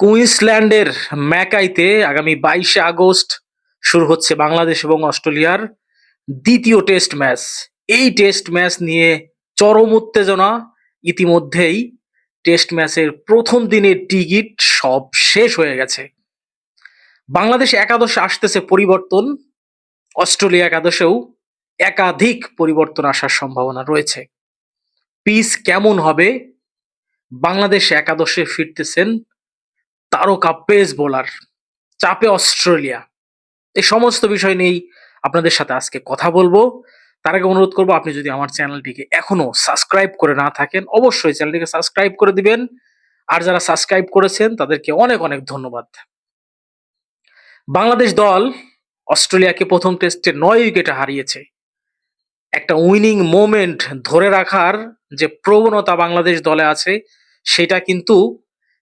কুইন্সল্যান্ডের ম্যাকাইতে আগামী 22শে আগস্ট শুরু হচ্ছে বাংলাদেশ এবং অস্ট্রেলিয়ার দ্বিতীয় টেস্ট ম্যাচ। এই টেস্ট ম্যাচ নিয়ে চরম উত্তেজনা। ইতিমধ্যেই টেস্ট ম্যাচের প্রথম দিনের টিকিট সব শেষ হয়ে গেছে। বাংলাদেশ একাদশে আসতেছে পরিবর্তন, অস্ট্রেলিয়া একাদশেও একাধিক পরিবর্তন আসার সম্ভাবনা রয়েছে। পিচ কেমন হবে? বাংলাদেশ একাদশে ফিরতেছেন তারকা পেস বোলার, চাপে অস্ট্রেলিয়া। এই সমস্ত বিষয় নিয়েই আপনাদের সাথে আজকে কথা বলবো। তার আগে অনুরোধ করবো, আপনি যদি আমার চ্যানেলটিকে এখনো সাবস্ক্রাইব করে না থাকেন অবশ্যই চ্যানেলটিকে সাবস্ক্রাইব করে দিবেন। আর যারা সাবস্ক্রাইব করেছেন তাদেরকে অনেক অনেক ধন্যবাদ। বাংলাদেশ দল অস্ট্রেলিয়াকে প্রথম টেস্টে 9 উইকেটে হারিয়েছে। একটা উইনিং মোমেন্ট ধরে রাখার যে প্রবণতা বাংলাদেশ দলে আছে সেটা কিন্তু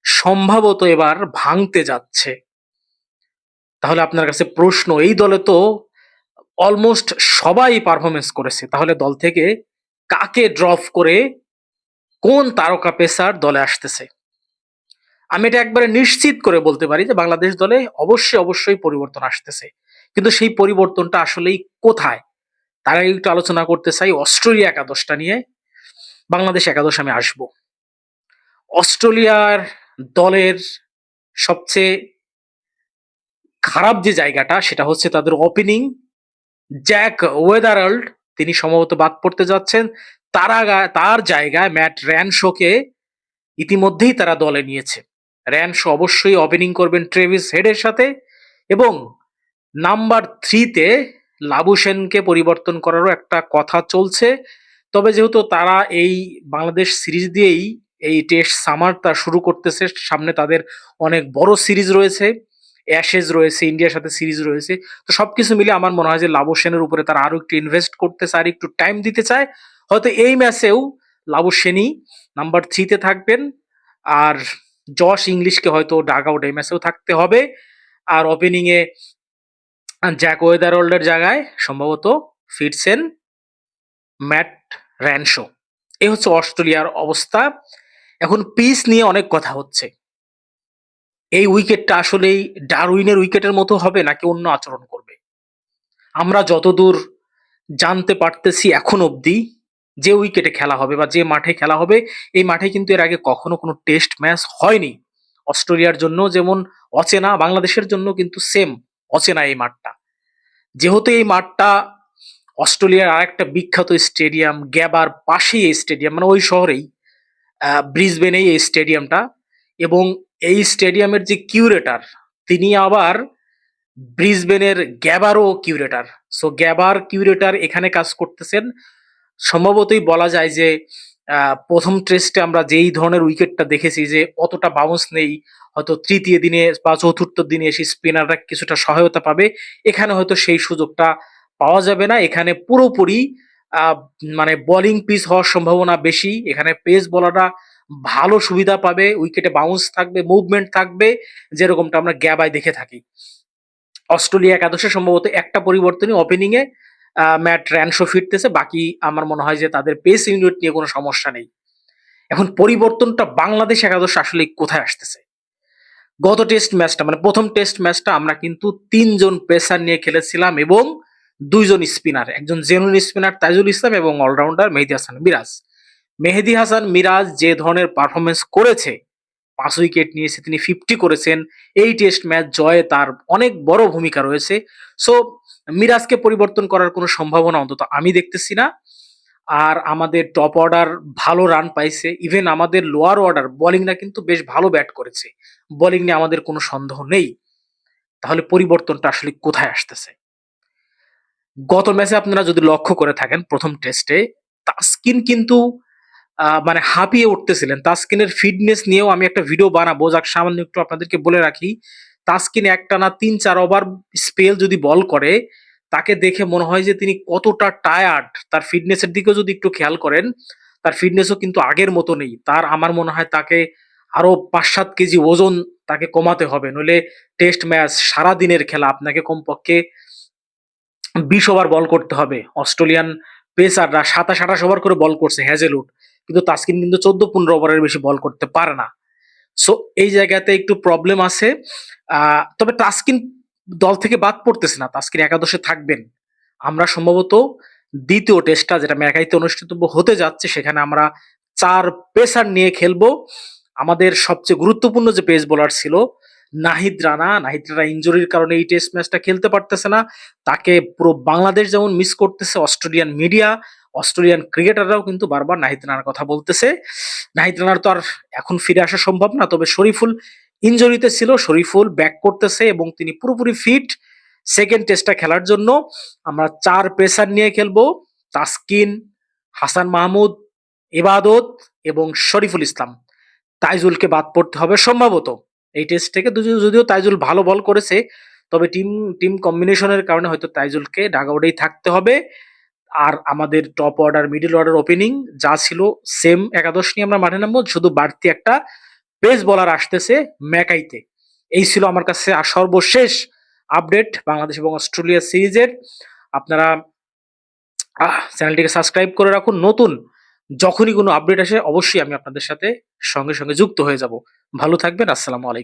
সম্ভবত এবার ভাঙতে যাচ্ছে। তাহলে আপনার কাছে প্রশ্ন, এই দলে তো অলমোস্ট সবাই পারফরমেন্স করেছে, তাহলে দল থেকে কাকে ড্রপ করে কোন তারকা পেসার দলে আসতেছে? আমি এটা একবারে নিশ্চিত করে বলতে পারি যে বাংলাদেশ দলে অবশ্যই অবশ্যই পরিবর্তন আসতেছে, কিন্তু সেই পরিবর্তনটা আসলেই কোথায় তার আগে একটু আলোচনা করতে চাই অস্ট্রেলিয়া একাদশটা নিয়ে। বাংলাদেশ একাদশ আমি আসবো। অস্ট্রেলিয়ার দলের সবচেয়ে খারাপ যে জায়গাটা সেটা হচ্ছে তাদের ওপেনিং। জ্যাক ওয়েদারল্ড তিনি সম্ভবত বাদ পড়তে যাচ্ছেন। তার জায়গায় ম্যাট র্যানশোকে ইতিমধ্যেই তারা দলে নিয়েছে। র্যানশো অবশ্যই ওপেনিং করবেন ট্রেভিস হেডের সাথে, এবং নাম্বার 3-তে লাবুশেনকে পরিবর্তন করারও একটা কথা চলছে। তবে যেহেতু তারা এই বাংলাদেশ সিরিজ দিয়েই এই টেস্ট সামারটা শুরু করতেছে, সামনে তাদের অনেক বড় সিরিজ রয়েছে, অ্যাশেজ রয়েছে, ইন্ডিয়ার সাথে সিরিজ রয়েছে। তো সবকিছু মিলে আমার মনে হয় যে লাবুশেনের উপরে তারা আরো একটু ইনভেস্ট করতে চায়, আর একটু টাইম দিতে চায়। হয়তো এই ম্যাচেও লাবুশেনই নাম্বার 3-তে থাকবেন, আর জশ ইংলিশকে হয়তো ডাগ আউট এই ম্যাচেও থাকতে হবে। আর ওপেনিং এ জ্যাক ওয়েদারওয়ার্ল্ডের জায়গায় সম্ভবত ফিরছেন ম্যাট র্যানশো। এই হচ্ছে অস্ট্রেলিয়ার অবস্থা। এখন পিচ নিয়ে অনেক কথা হচ্ছে। এই উইকেটটা আসলেই ডারউইনের উইকেটের মতো হবে নাকি অন্য আচরণ করবে? আমরা যতদূর জানতে পারতেছি এখন অবধি, যে উইকেটে খেলা হবে বা যে মাঠে খেলা হবে, এই মাঠে কিন্তু এর আগে কখনো কোনো টেস্ট ম্যাচ হয়নি। অস্ট্রেলিয়ার জন্য যেমন অচেনা, বাংলাদেশের জন্য কিন্তু সেম অচেনা এই মাঠটা। যেহেতু এই মাঠটা অস্ট্রেলিয়ার আরেকটা বিখ্যাত স্টেডিয়াম গ্যাবার পাশেই এই স্টেডিয়াম, মানে ওই শহরেই ব্রিসবেনেই এই স্টেডিয়ামটা, এবং এই স্টেডিয়ামের যে কিউরেটার তিনি আবার ব্রিসবেনের গ্যাবারও কিউরেটার। সো গ্যাবার কিউরেটার এখানে কাজ করতেছেন। সম্ভবতই বলা যায় যে প্রথম টেস্টে আমরা যেই ধরনের উইকেটটা দেখেছি যে অতটা বাউন্স নেই, হয়তো তৃতীয় দিনে বা চতুর্থ দিনে এসে স্পিনাররা কিছুটা সহায়তা পাবে, এখানে হয়তো সেই সুযোগটা পাওয়া যাবে না। এখানে পুরোপুরি আহ, মানে বোলিং পিচ হওয়ার সম্ভাবনা বেশি। এখানে পেস বোলাররা ভালো সুবিধা পাবে, উইকেটে বাউন্স থাকবে, মুভমেন্ট থাকবে, যেরকমটা আমরা গ্যাবায় দেখে থাকি। অস্ট্রেলিয়া একাদশে সম্ভবত একটা পরিবর্তনই, ওপেনিং এ ম্যাট র্যানশো ফিরতেছে, বাকি আমার মনে হয় যে তাদের পেস ইউনিট নিয়ে কোনো সমস্যা নেই। এখন পরিবর্তনটা বাংলাদেশ একাদশ আসলে কোথায় আসতেছে? গত টেস্ট ম্যাচটা মানে প্রথম টেস্ট ম্যাচটা আমরা কিন্তু 3 জন পেসার নিয়ে খেলেছিলাম এবং 2 জন স্পিনার, একজন জেনুইন স্পিনার তাইজুল ইসলাম এবং অলরাউন্ডার মেহেদী হাসান মিরাজ। মেহেদী হাসান মিরাজ যে ধরনের পারফরমেন্স করেছে, 5 উইকেট নিয়েছে, তিনি 50 করেছেন, এই টেস্ট ম্যাচ জয়ে তার অনেক বড় ভূমিকা রয়েছে। সো মিরাজকে পরিবর্তন করার কোনো সম্ভাবনা অন্তত আমি দেখতেছি না। আর আমাদের টপ অর্ডার ভালো রান পাইছে, ইভেন আমাদের লোয়ার অর্ডার বোলিংরা কিন্তু বেশ ভালো ব্যাট করেছে, বোলিং নিয়ে আমাদের কোনো সন্দেহ নেই। তাহলে পরিবর্তনটা আসলে কোথায় আসতেছে? গত ম্যাচে আপনারা যদি লক্ষ্য করে থাকেন, প্রথম টেস্টে তাসকিন কিন্তু মানে হাঁপিয়ে উঠতেছিলেন। তাসকিনের ফিটনেস নিয়েও আমি একটা ভিডিও বানাবো, যাক সামান্য একটু আপনাদেরকে বলে রাখি। তাসকিন একটানা 3-4 ওভার স্পেল যদি বল করে, তাকে দেখে মনে হয় যে তিনি কতটা টায়ার্ড। তার ফিটনেসের দিকেও যদি একটু খেয়াল করেন, তার ফিটনেসও কিন্তু আগের মতো নেই। তার আমার মনে হয় তাকে আরো 5-7 কেজি ওজন তাকে কমাতে হবে, নইলে টেস্ট ম্যাচ সারা দিনের খেলা, আপনাকে কমপক্ষে 20 ওভার বল করতে হবে। অস্ট্রেলিয়ান পেসাররা 27-28 ওভার করে বল করছে, হ্যাজেলউড, কিন্তু তাসকিন কিন্তু 14-15 ওভারের বেশি বল করতে পারে না। সো এই জায়গাতে একটু প্রবলেম আছে। তবে তাসকিন দল থেকে বাদ পড়তেছে না, তাসকিন একাদশে থাকবেন। আমরা সম্ভবত দ্বিতীয় টেস্টটা যেটা ম্যাকাইতে অনুষ্ঠিত হতে যাচ্ছে সেখানে আমরা ৪ পেসার নিয়ে খেলবো। আমাদের সবচেয়ে গুরুত্বপূর্ণ যে পেস বোলার ছিল নাহিদ রানা ইনজুরির কারণে এই টেস্ট ম্যাচটা খেলতে পারতেছে না। তাকে পুরো বাংলাদেশ যেমন মিস করতেছে, অস্ট্রেলিয়ান মিডিয়া, অস্ট্রেলিয়ান ক্রিকেটাররাও কিন্তু বারবার নাহিদ রানার কথা বলতেছে। নাহিদ রানার তো আর এখন ফিরে আসা সম্ভব না, তবে শরীফুল ইনজুরিতে ছিল, শরীফুল ব্যাক করতেছে এবং তিনি পুরোপুরি ফিট সেকেন্ড টেস্টটা খেলার জন্য। আমরা ৪ পেসার নিয়ে খেলবো, তাসকিন, হাসান মাহমুদ, ইবাদত এবং শরীফুল ইসলাম। তাইজুলকে বাদ পড়তে হবে সম্ভবত এই টেস্ট থেকে। যদিও তাইজুল ভালো বল করেছে, তবে টিম টিম কম্বিনেশনের কারণে হয়তো তাইজুলকে ডাগআউটেই থাকতে হবে। আর আমাদের top order, middle order, opening যা ছিল সেম একাদশ নিয়ে আমরা মাঠে নামবো, শুধু বাড়তি একটা পেস বলার আসতেছে ম্যাকাইতে। এই ছিল আমার কাছে আর সর্বশেষ আপডেট বাংলাদেশ এবং অস্ট্রেলিয়া সিরিজের। আপনারা চ্যানেলটিকে সাবস্ক্রাইব করে রাখুন। নতুন যখনই কোনো আপডেট আসে অবশ্যই আমি আপনাদের সাথে সঙ্গে সঙ্গে যুক্ত হয়ে যাব। ভালো থাকবেন। আসসালামু আলাইকুম।